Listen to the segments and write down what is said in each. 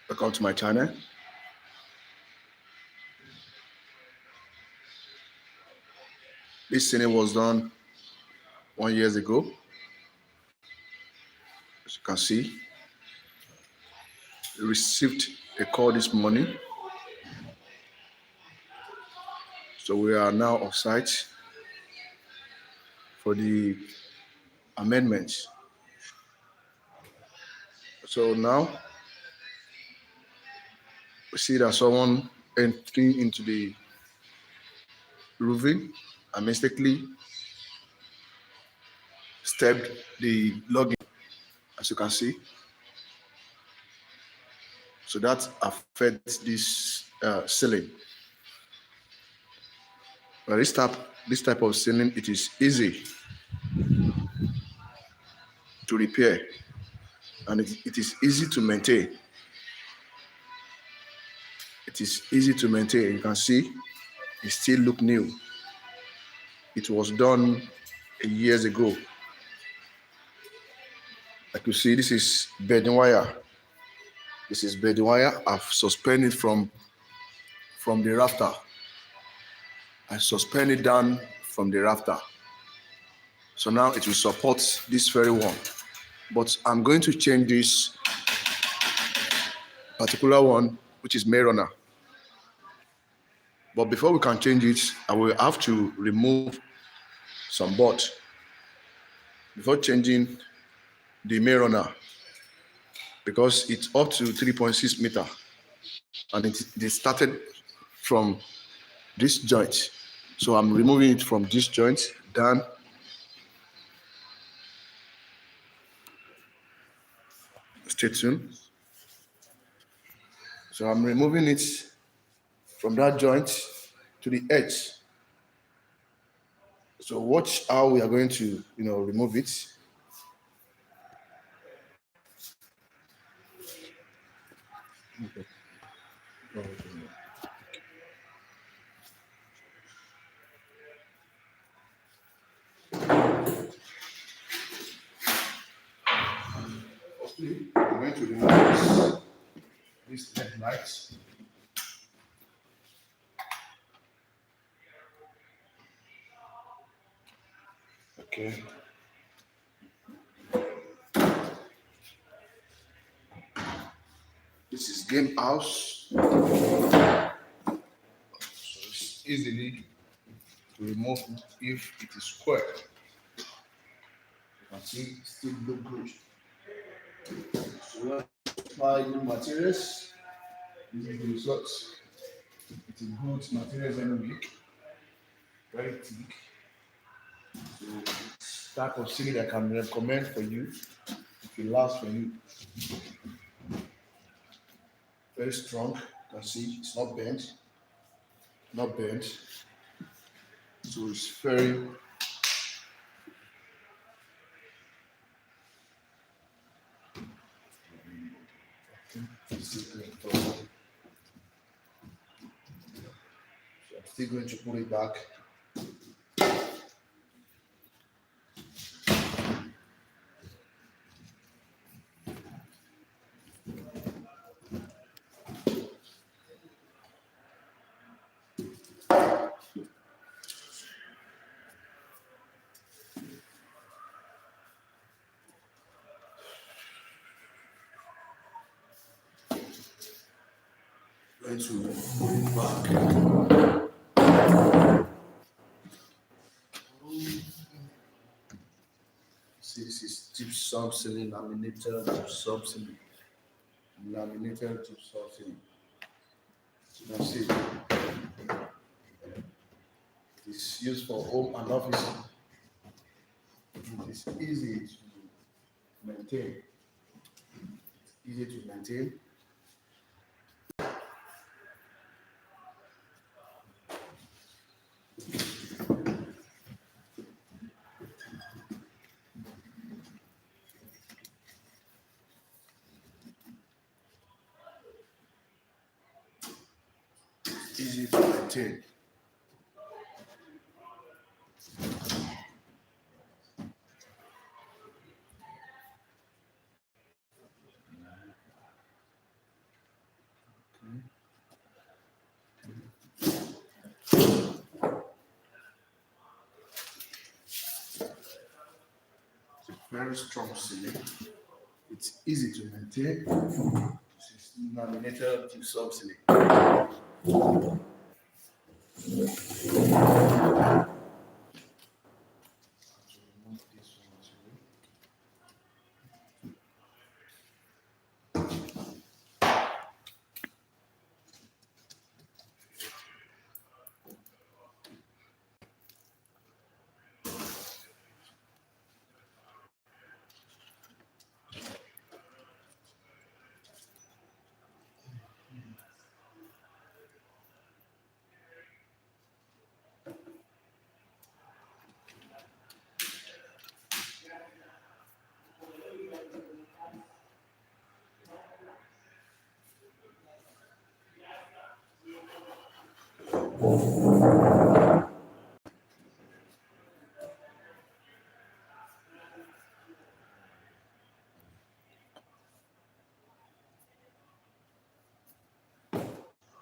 Welcome to my channel. This ceiling was done 1 year ago. As you can see, we received a call this morning. So we are now off site for the amendments. So now we see that someone entering into the roofing and mistakenly stepped the login, as you can see. So that affects this ceiling. But this type of ceiling, it is easy to repair and it is easy to maintain. It is easy to maintain. You can see it still look new. It was done years ago. Like you see, this is bedding wire. This is bedding wire. I've suspended from the rafter. I suspend it down from the rafter. So now it will support this very one. But I'm going to change this particular one, which is main runner. But before we can change it, I will have to remove some board before changing the main runner, because it's up to 3.6 meter and it started from this joint. So I'm removing it from this joint down. Stay tuned. So I'm removing it from that joint to the edge. So watch how we are going to, remove it. Firstly, I'm going to remove this headlight. Okay. This is game house. So it's easily to remove if it is square. You can see it still look good. So when I apply new materials, this is the result. It is good materials every week. Very thick. So it's type of ceiling I can recommend for you if it lasts for you. Very strong. You can see it's not bent. Not bent. So it's very still going to put it back. Going to put it back. See, this is gypsum ceiling, laminated gypsum ceiling. Laminated gypsum ceiling. You can see it is used for home and office. It is easy to maintain. Easy to maintain. Easy to maintain. very strong ceiling. It's easy to maintain. This is laminated gypsum ceiling.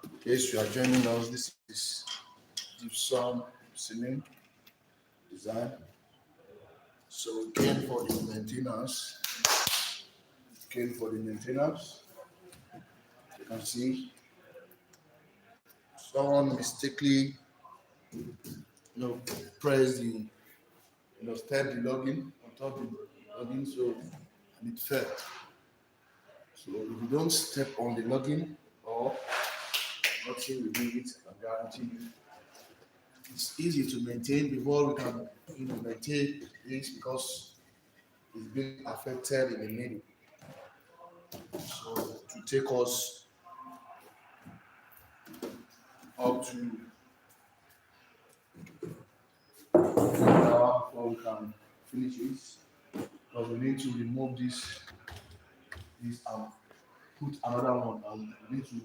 In case you are joining us, this is gypsum ceiling design. So we came for the maintenance. You can see someone mistakenly, press the, step the login on top of the login, so and it fell. So if you don't step on the login or nothing will do it, I guarantee you. It's easy to maintain before we can maintain this because it's been affected in the middle. So to take us up to 1 hour before we can finish this, because we need to remove this and put another one, and we need to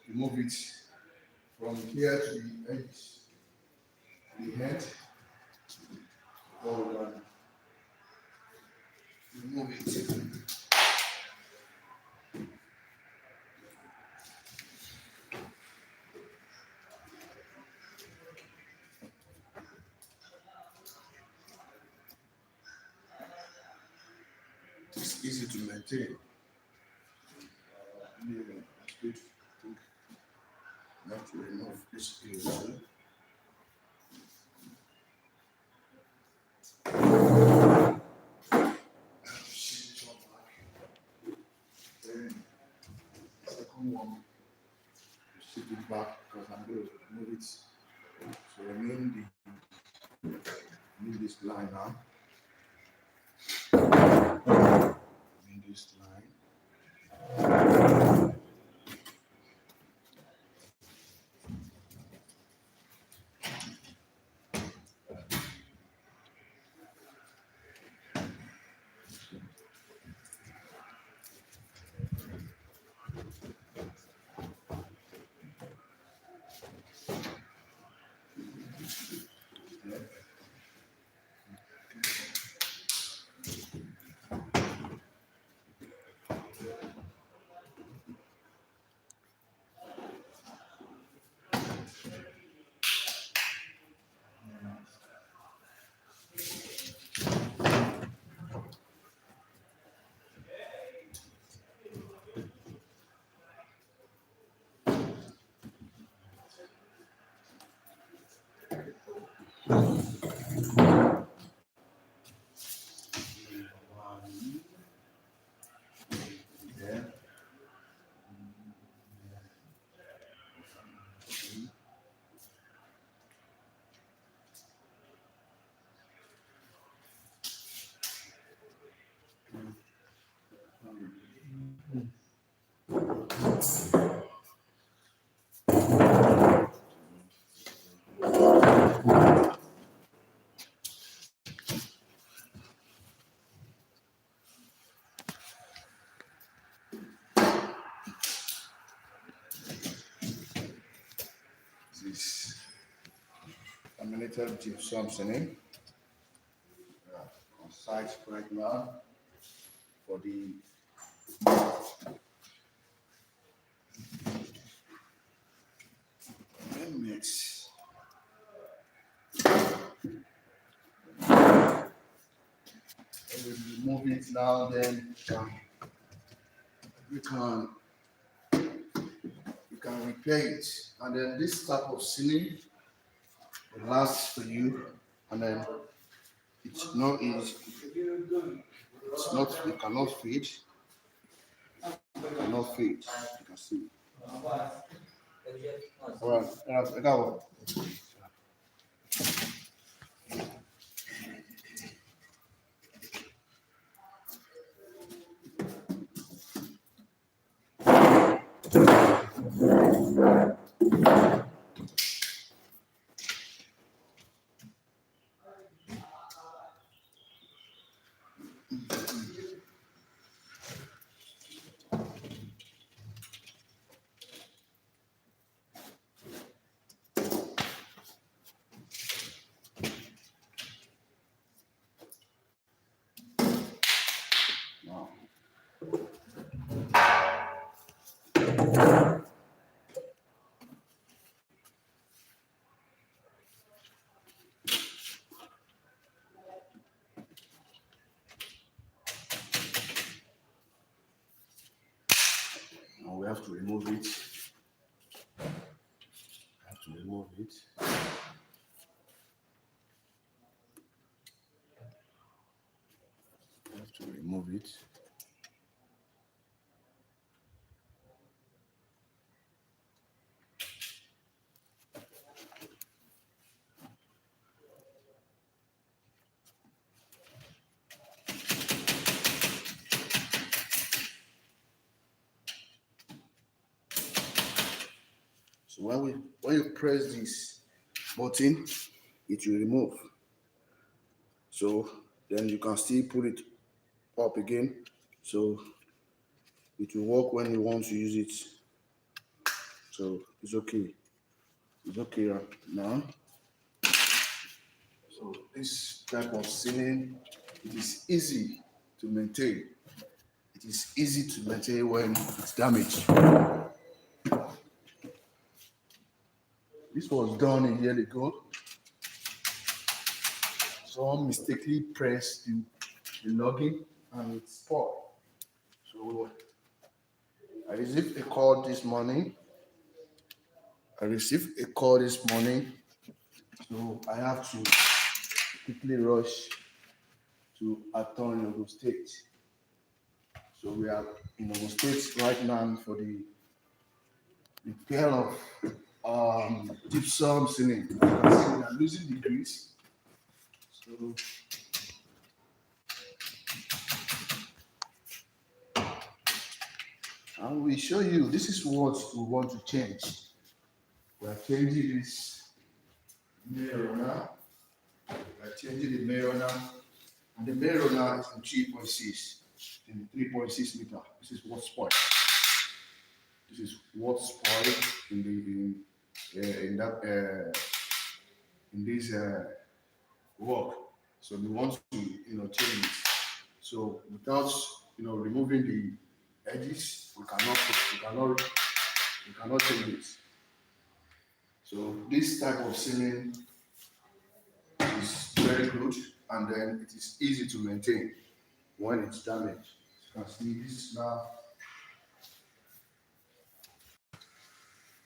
remove it from here to the edge, the head, before we can remove it. It's easy to maintain. It's good. I think you have to remove this here. Then the second one, shift it back because I'm going to move it. So remove this line now. Remove this line. This laminated gypsum ceiling on site right now for the mix. remove it now, then you can repair it. And then this type of sealing will last for you, and then it's not easy. It's not, it cannot fade. It cannot fade. You can see. All right, I got one. Now, we have to remove it. Have to remove it. Have to remove it. So when you press this button, it will remove. So then you can still put it up again. So it will work when you want to use it. So it's okay. It's okay now. So this type of sealing, it is easy to maintain. It is easy to maintain when it's damaged. This was done a year ago. Someone mistakenly pressed the login and it spoiled. So I received a call this morning. So I have to quickly rush to Aton, Ogun State. So we are in Ogun State right now for the repair of gypsum ceiling. We are losing the grease. So and we show you this is what we want to change. We are changing this mirror now. We are changing the mirror now. And the mirror now is in 3.6. In 3.6 meter. This is what spoiled. This is what spoiled in this work. So we want to change it. So without removing the edges, we cannot change it. So this type of sealing is very good, and then it is easy to maintain when it's damaged. You can see this now,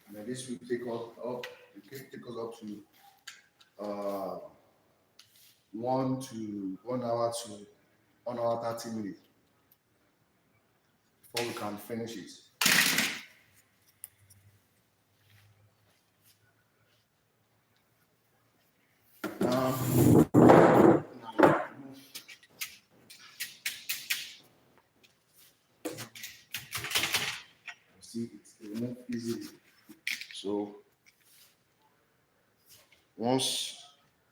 and then this will take us up to 1 hour to 1 hour 30 minutes before we can finish it. Now see it's removed easily. So once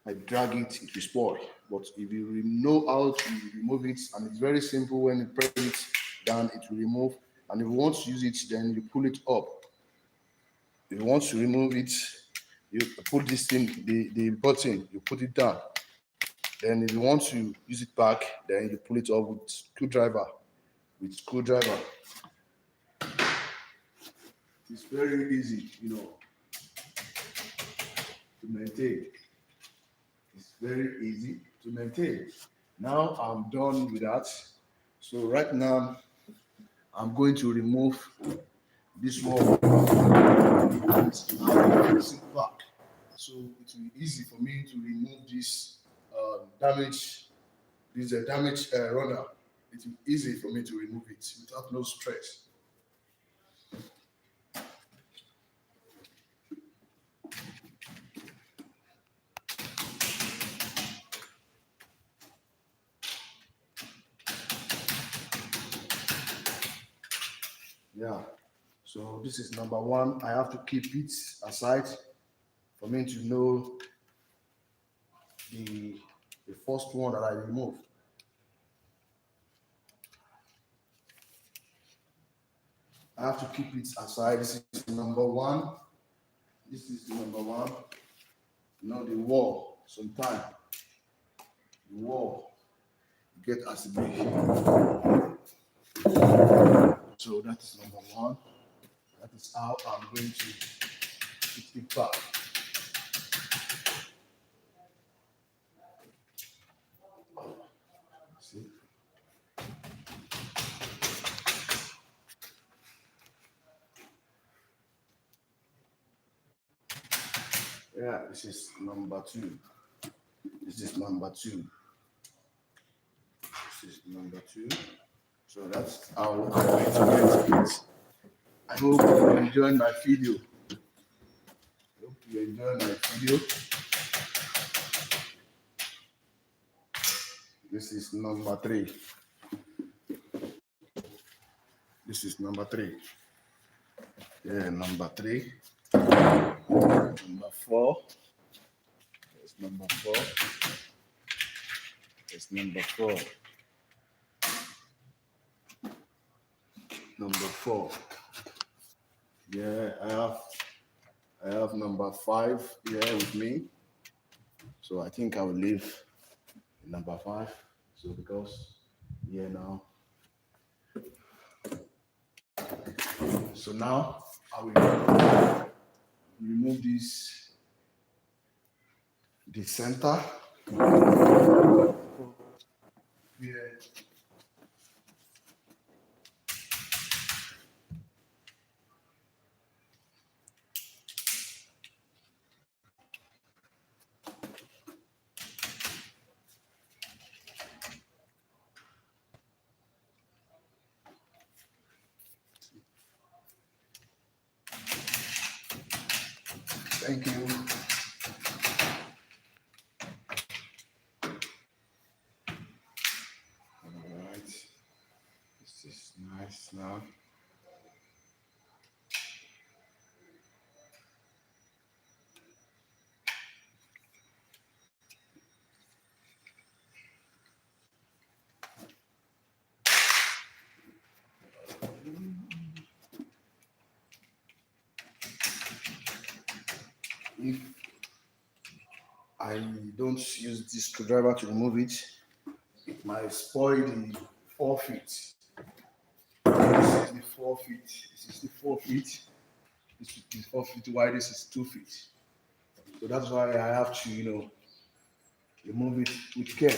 I drag it, it will spoil. But if you know how to remove it, and it's very simple, when you press it down, it will remove. And if you want to use it, then you pull it up. If you want to remove it, you put this thing, the button, you put it down. Then if you want to use it back, then you pull it up with screwdriver. It's very easy, to maintain. It's very easy to maintain. Now I'm done with that. So right now, I'm going to remove this wall and place it back. So it will be easy for me to remove this damage. This is a damaged runner. It will be easy for me to remove it without no stress. Yeah. So this is number one. I have to keep it aside for me to know the first one that I removed. I have to keep it aside. This is number one. This is number one. Now the wall. Sometimes the wall get acidic. So that is number one. That is how I'm going to put it back. See? Yeah, this is number two. This is number two. This is number two. So that's how I'm going to get it. I hope you enjoyed my video. I hope you enjoyed my video. This is number three. This is number three. Yeah, number three. Number four. It's number four. It's number four. Number four. Yeah, I have number five here with me. So I think I will leave number five. So because now. So now I will remove the center. Yeah. Thank you. All right. This is nice now. If I don't use this screwdriver to remove it, it might spoil the 4 feet. This is the 4 feet. This is the 4 feet. This is 4 feet wide. This is 2 feet. So that's why I have to, remove it with care.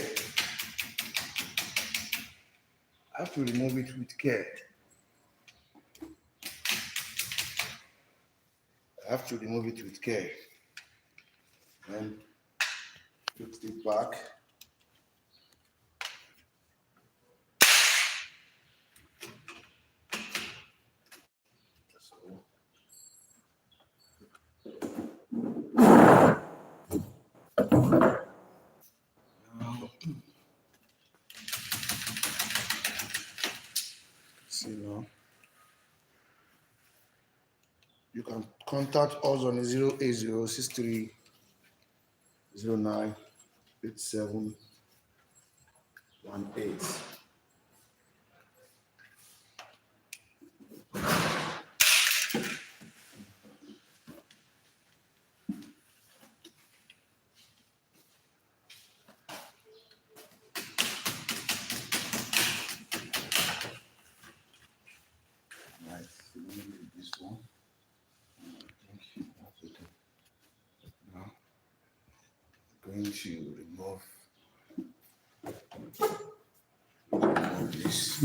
I have to remove it with care. I have to remove it with care. And put it back. See now. You can contact us on 08063098718. Nice. Let me leave this one. I think that's okay. Now, I'm going to remove this.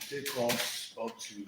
Take off up to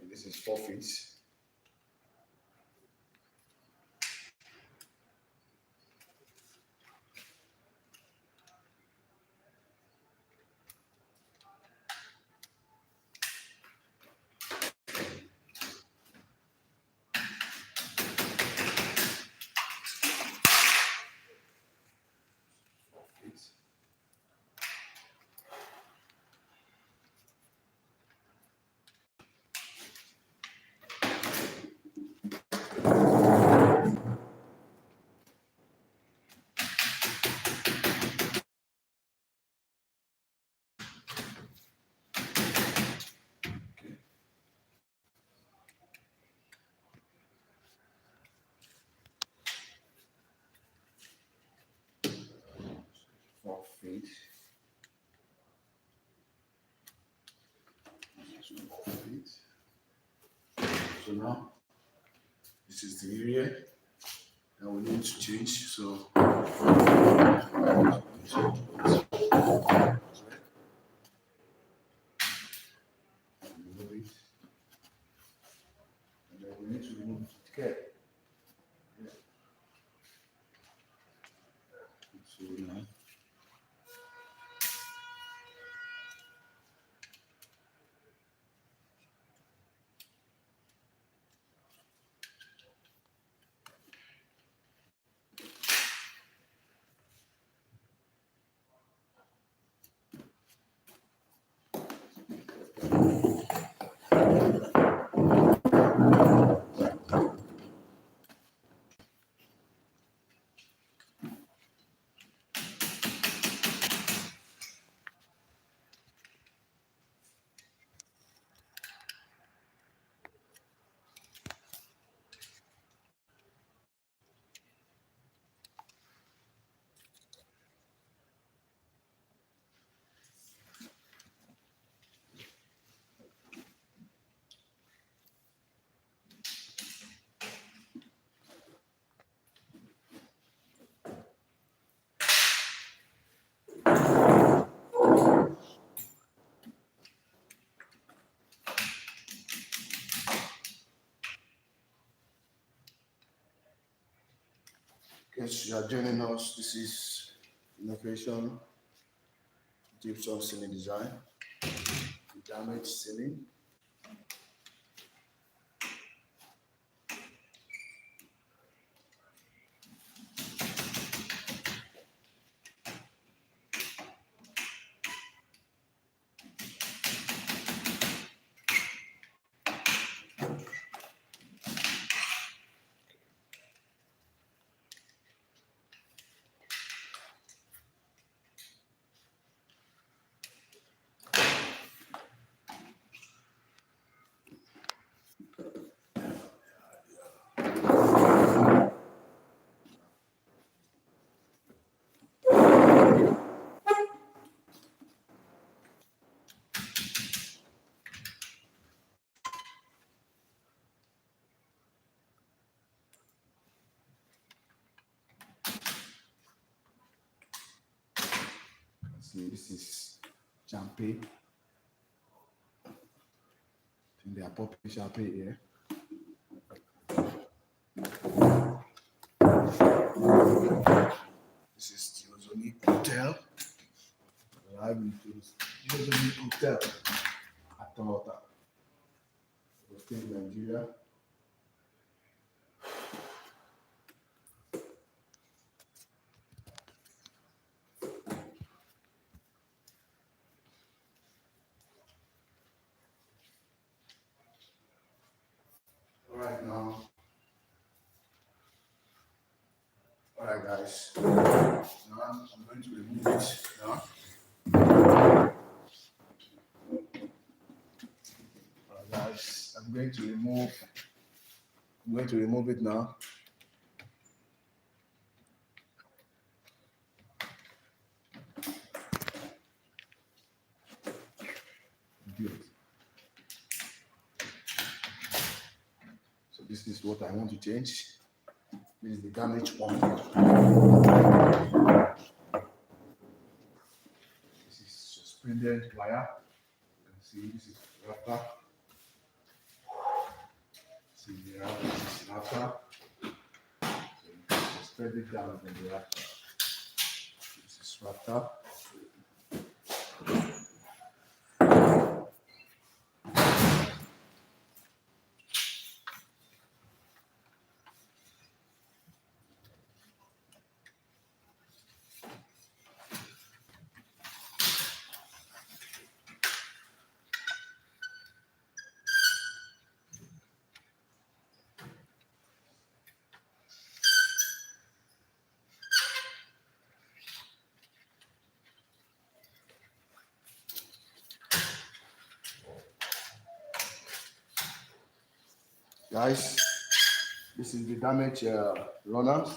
this is 4 feet. Feet. So now this is the area that we need to change. So remove it, and then we need to remove the cap. So now. Yes, you are joining us. This is Innovation Gypsum Ceiling Design, damaged ceiling. See, this is champagne. I think they are popping champagne here. This is the Ozonic Hotel. Hotel at Toyota. State Nigeria. Alright guys, now I'm going to remove it now. Alright guys, I'm going to remove it now. Good. So this is what I want to change. This is the damaged one. This is suspended wire. You can see this is wrapper. See the wrapper. This is wrapper. So you can suspend it down from the wrapper. This is wrapper. Guys, this is the damaged runners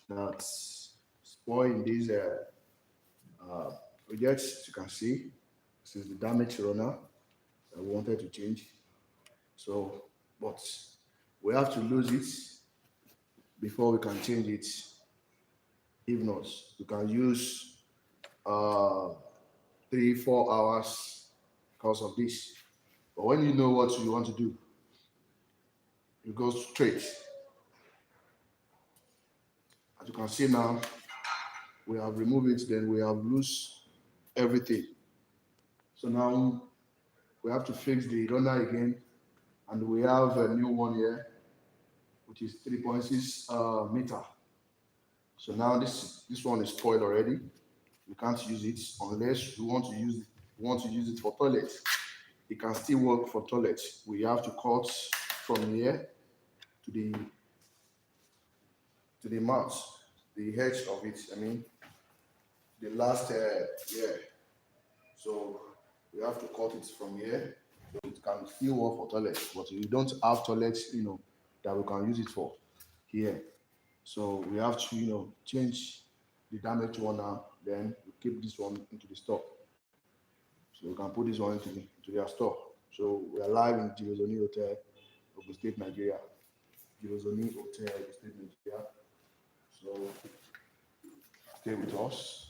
that's spoiled in these projects. As you can see, this is the damaged runner that we wanted to change. So, but we have to lose it before we can change it. If not, we can use 3-4 hours because of this. But when you know what you want to do, you go straight. As you can see now, we have removed it, then we have lost everything. So now we have to fix the runner again, and we have a new one here, which is 3.6 meter. So now this one is spoiled already. We can't use it unless we want to use it for toilet. It can still work for toilet. We have to cut from here to the mouth, the edge of it. I mean, the last yeah. So we have to cut it from here. So it can still work for toilet, but we don't have toilet, that we can use it for here. So we have to, change the damaged one now. Then we keep this one into the store. So we can put this one into their store. So we are live in Girozoni Hotel, Ogun State, Nigeria. Girozoni Hotel, Ogun State, Nigeria. So stay with us.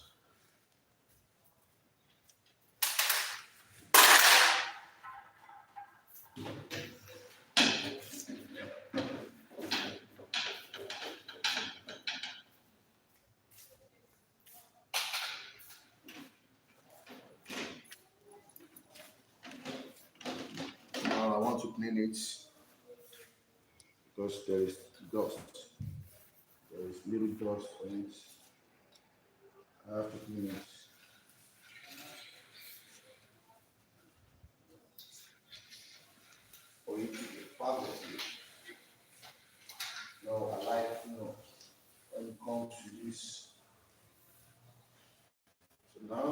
Now I want to clean it because there is dust. There is little dust on it. I have to clean it. For it to be perfectly. No, I like, when it comes to this. So now,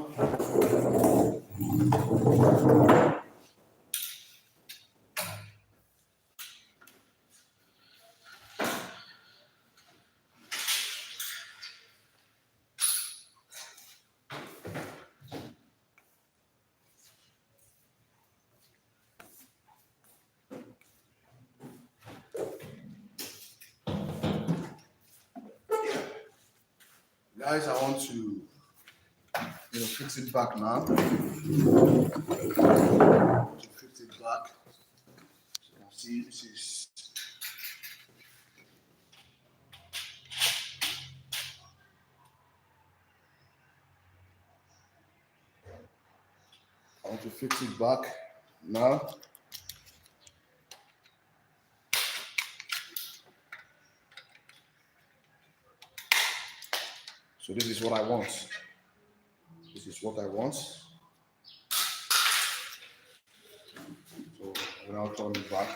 guys, I want to fix it back now. To fix it back. So you can see this is I want to fix it back now. So this is what I want. This is what I want. So I will now turn it back.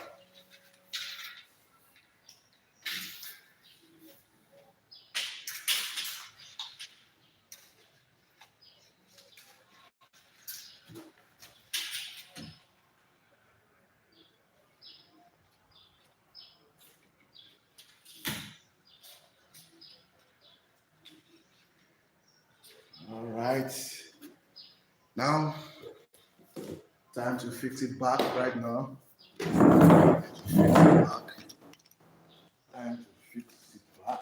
All right. Now, time to fix it back right now. Back. Time to fix it back.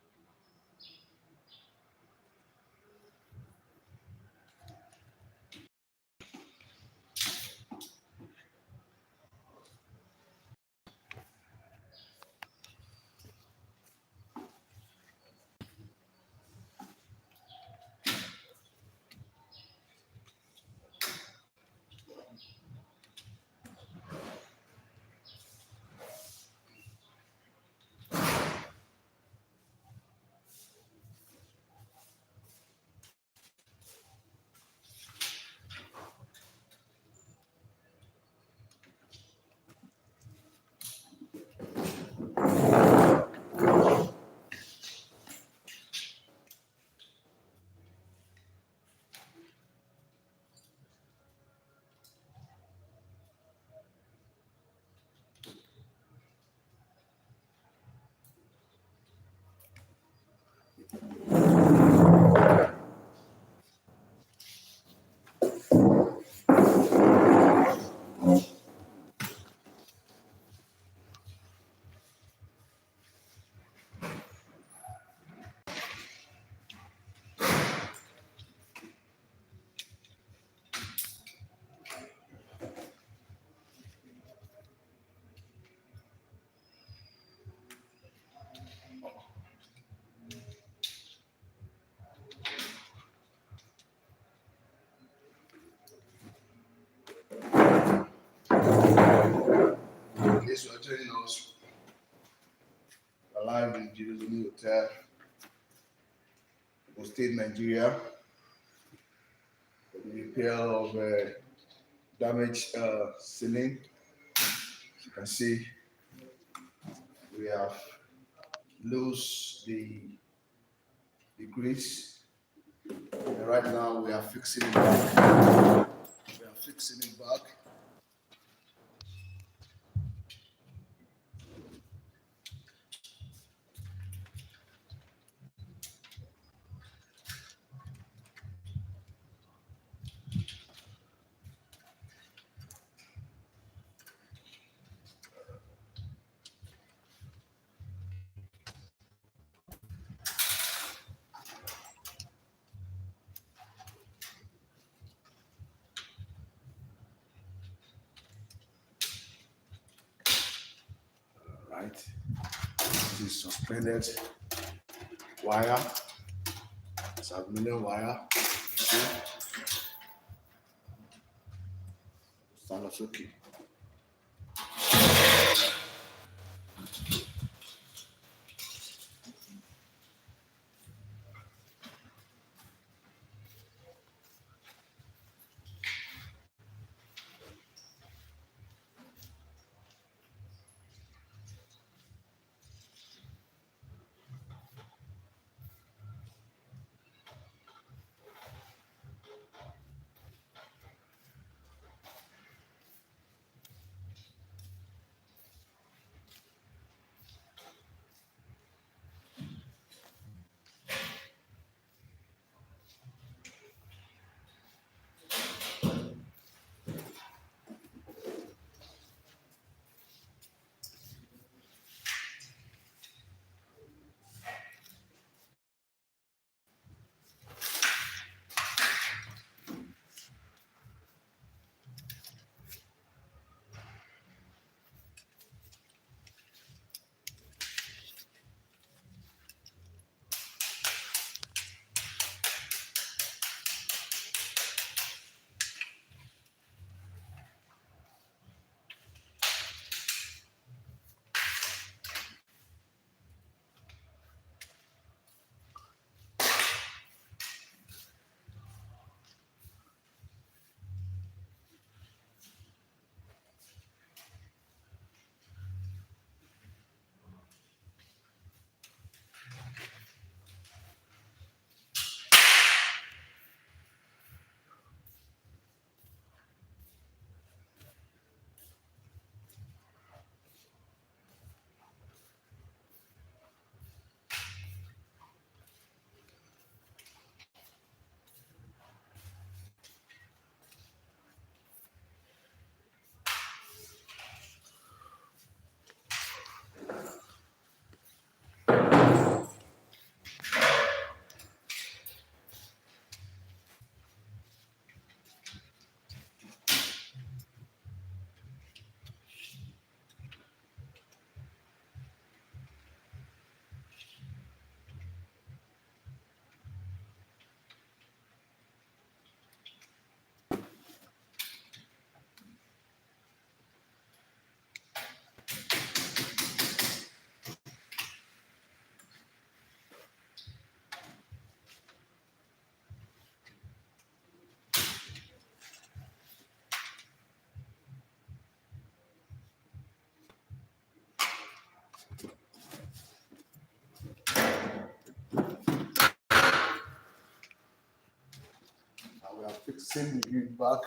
In case you are joining us, we're live in Jerusalem Hotel, Ogun State, Nigeria, for the repair of damaged ceiling. As you can see, we have loosed the grease, and right now we are fixing it back. We are fixing it back. Right, this is suspended wire. It's aluminum wire. See? Stand up, okay. same degree back.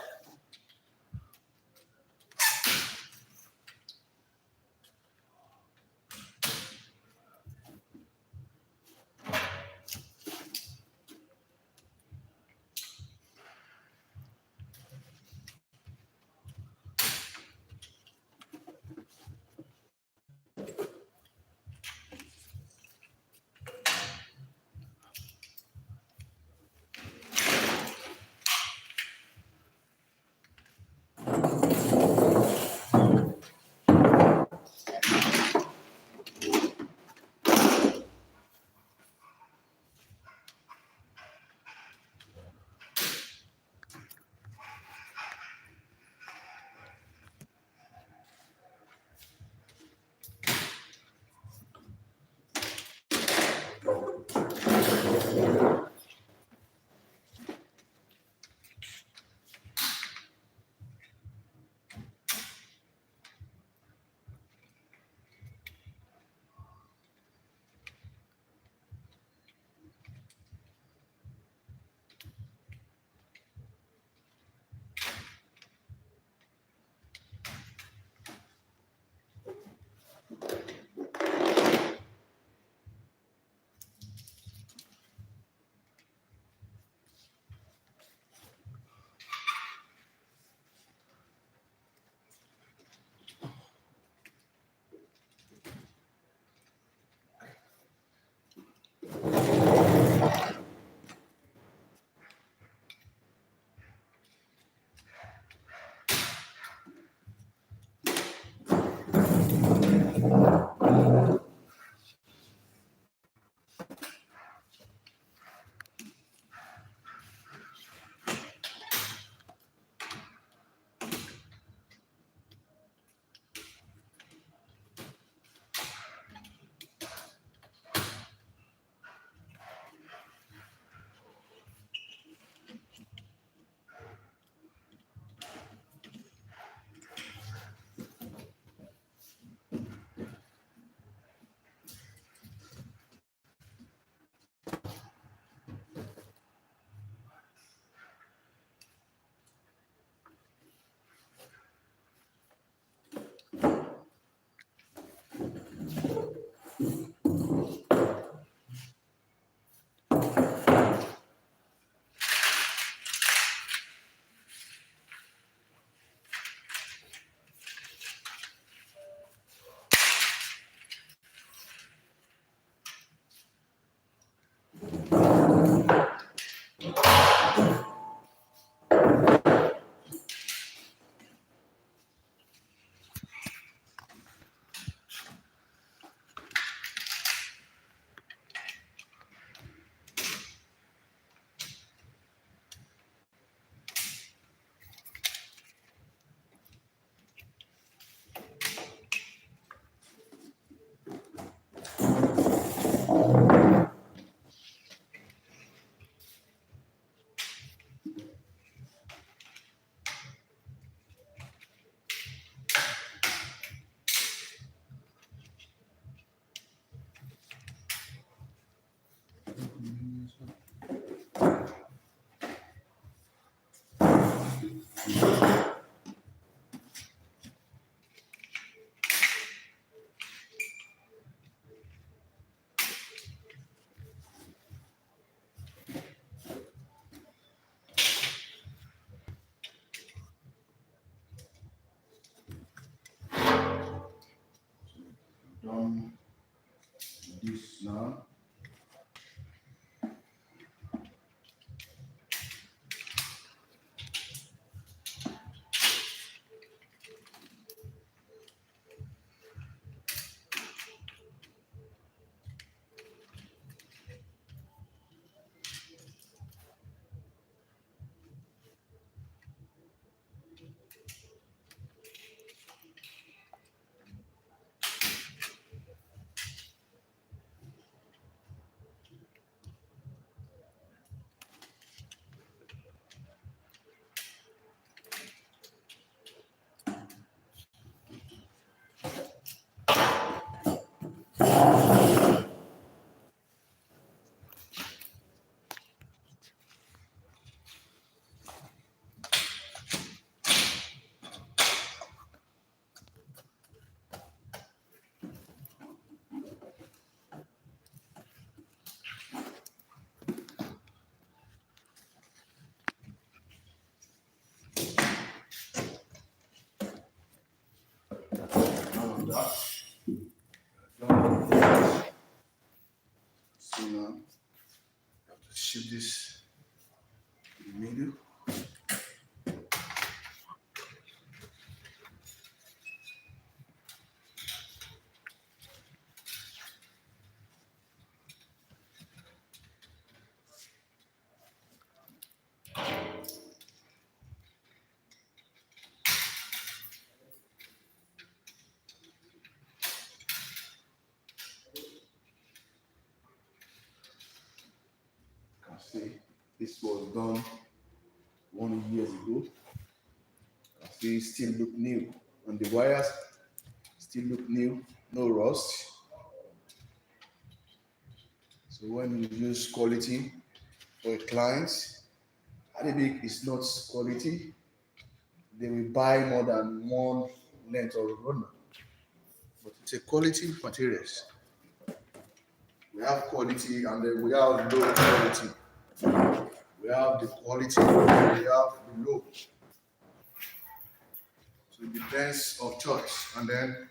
Done this now. Shift this to the middle. See, this was done 1 year ago. See, still look new, and the wires still look new, no rust. So when you use quality for a client, maybe it's not quality, they will buy more than one length of runner. But it's a quality materials. We have quality and then we have low quality. We have the quality, and we have the low. So it depends of choice. And then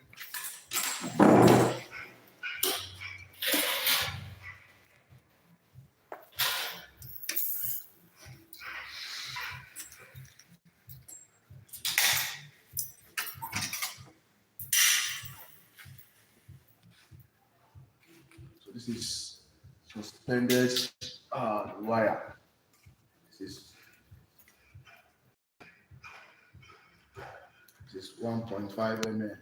so this is suspended wire. This is 1.5 mm.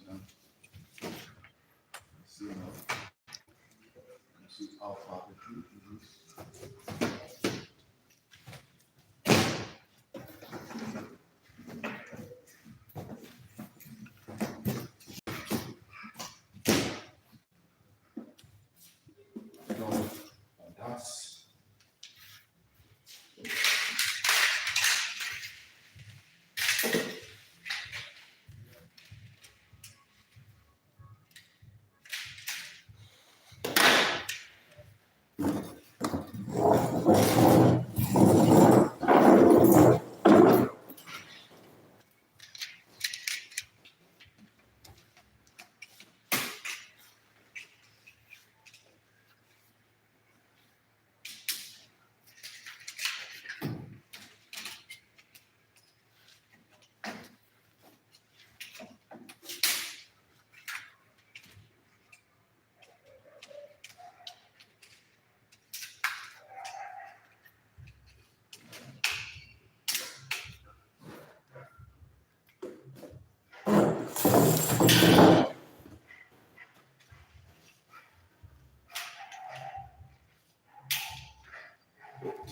Now, see now, you see how far the truth is. And that's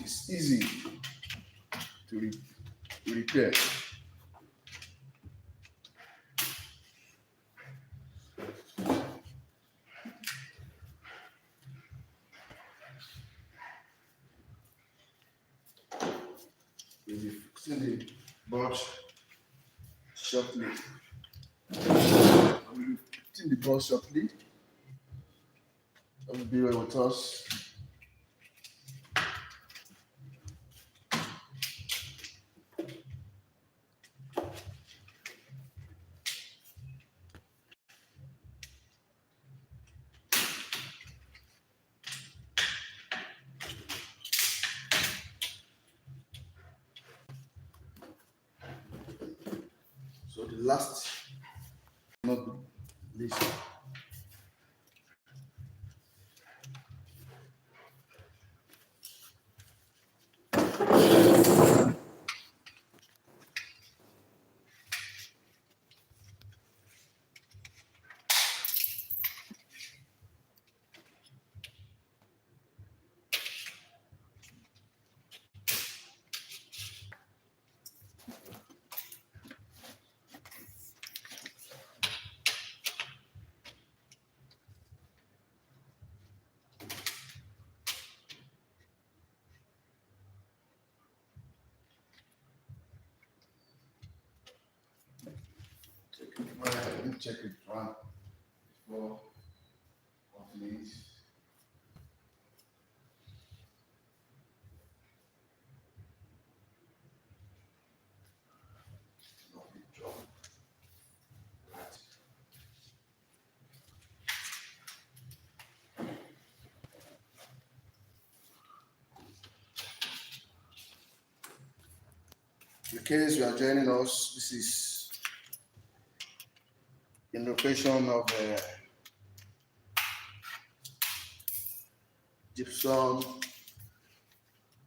it's easy to repair. We'll be fixing the bolt shortly. We'll be fixing the bolt shortly. That will be right with us. So the last, not least, Let me check it run before complete. In case you are joining us, this is in location of gypsum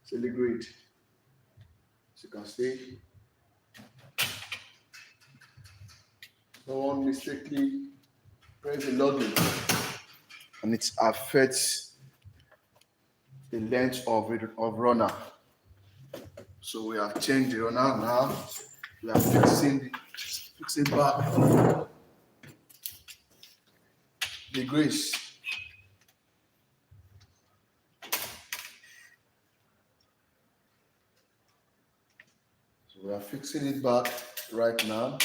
celebrate. As you can see, someone mistakenly press the login and it affects the length of runner. So we have changed the runner now. We are fixing back the grease. So we are fixing it back right now.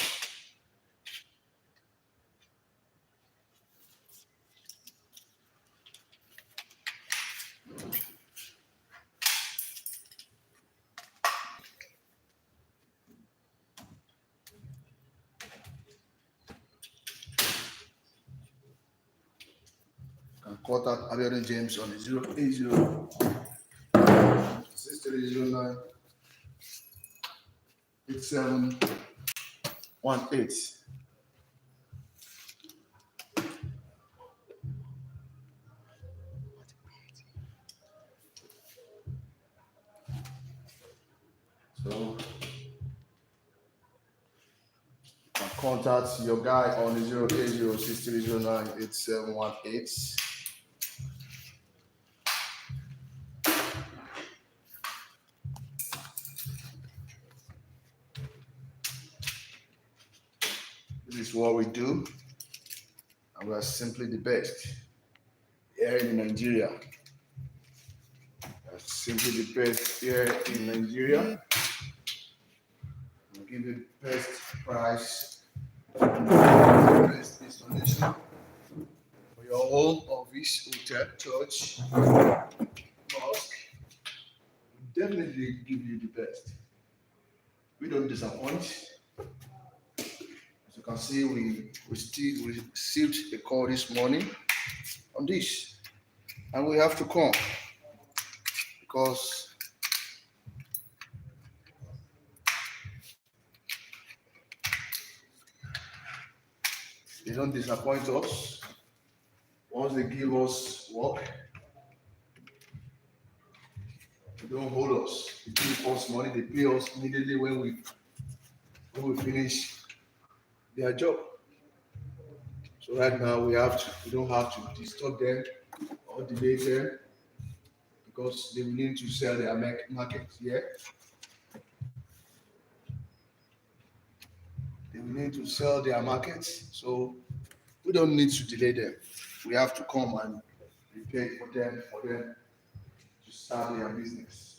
Can contact Abiodun James on 080 6309 8718. So you can contact your guy on 080 6309 8718. This is what we do, and we are simply the best here in Nigeria. We are simply the best here in Nigeria. We'll give you the best price, the best installation for your home, office, hotel, church, mosque. We definitely give you the best. We don't disappoint. As you can see, we received a call this morning on this, and we have to come because they don't disappoint us. Once they give us work, they don't hold us. They give us money. They pay us immediately when we finish their job. So right now we don't have to disturb them or delay them because they will need to sell their market here. They will need to sell their markets, so we don't need to delay them. We have to come and prepare for them to start their business.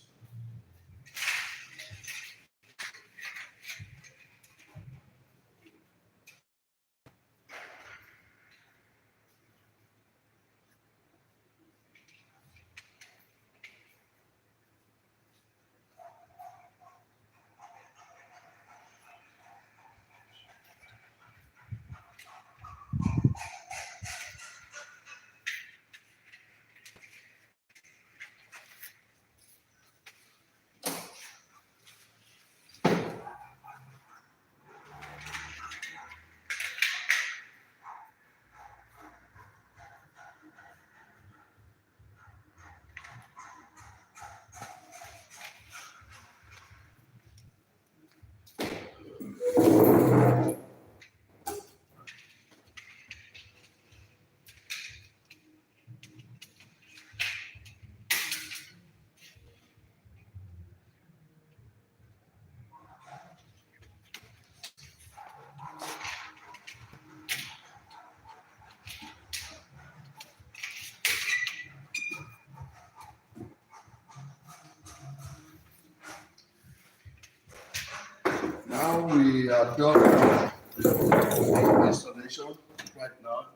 Now we are done installation right now.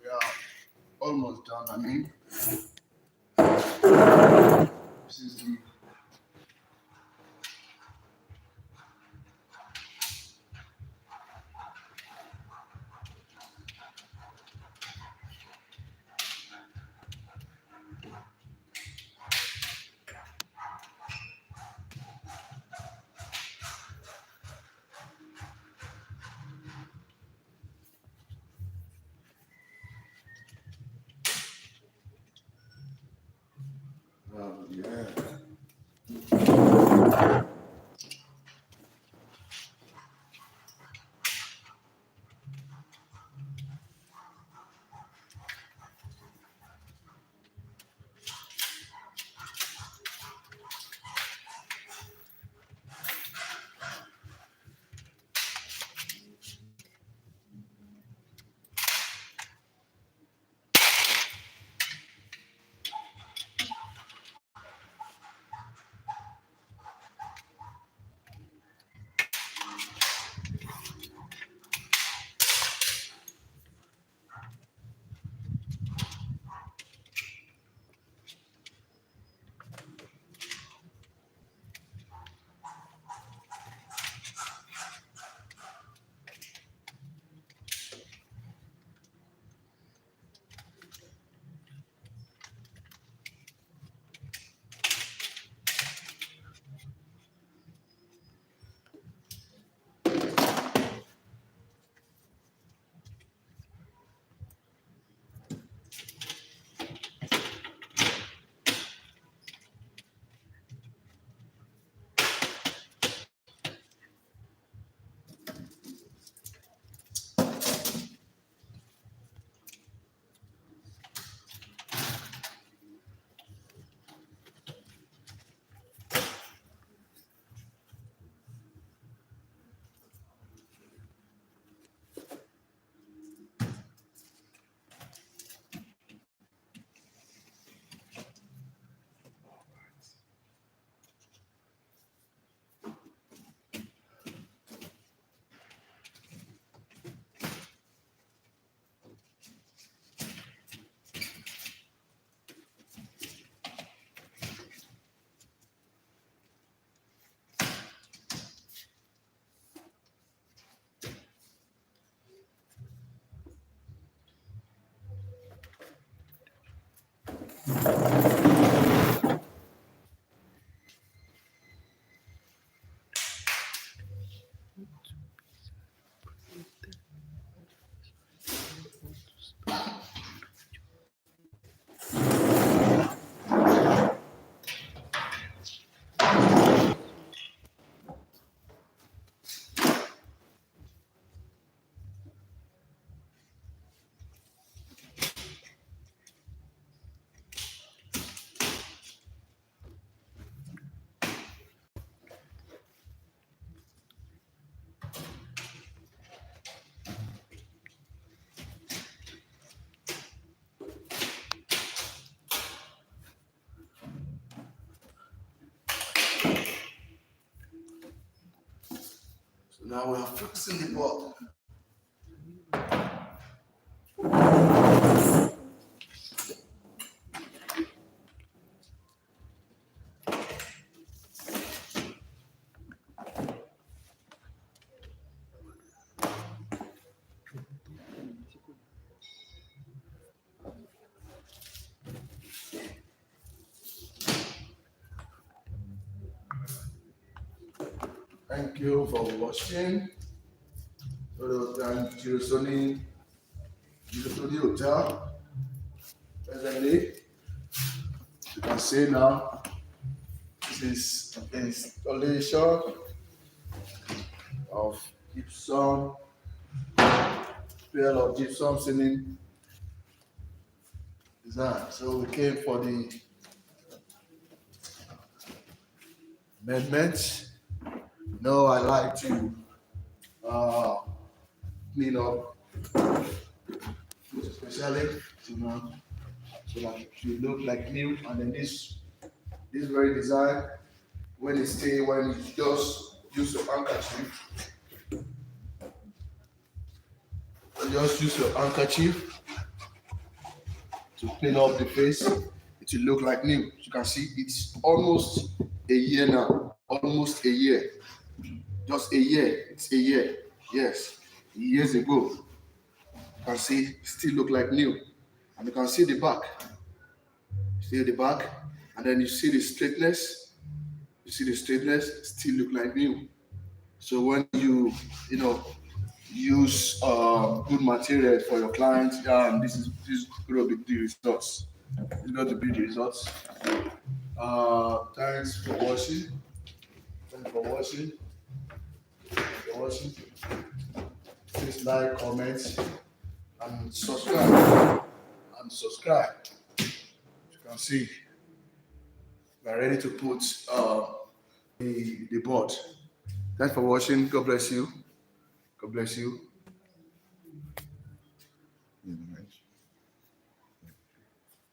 We are almost done. I mean, this is the yeah. So now we are fixing the board. Thank you for watching. And Girosoni Hotel. Presently, you can see now this is installation of gypsum, pair of gypsum ceiling design. So we came for the amendments. No, I like to clean up, especially so that it should look like new. And then this very design, when it's just use of handkerchief, just use your handkerchief to clean up the face. It will look like new. You can see it's almost a year now. Almost a year. Just a year. It's a year. Yes. Years ago. You can see still look like new. And you can see the back. See the back. And then you see the straightness. You see the straightness still look like new. So when you use good material for your clients, this is going to be the results. It's going to be the results. Thanks for watching. Thanks for watching. Please like, comment, and subscribe. You can see we are ready to put the board. Thanks for watching. God bless you. God bless you.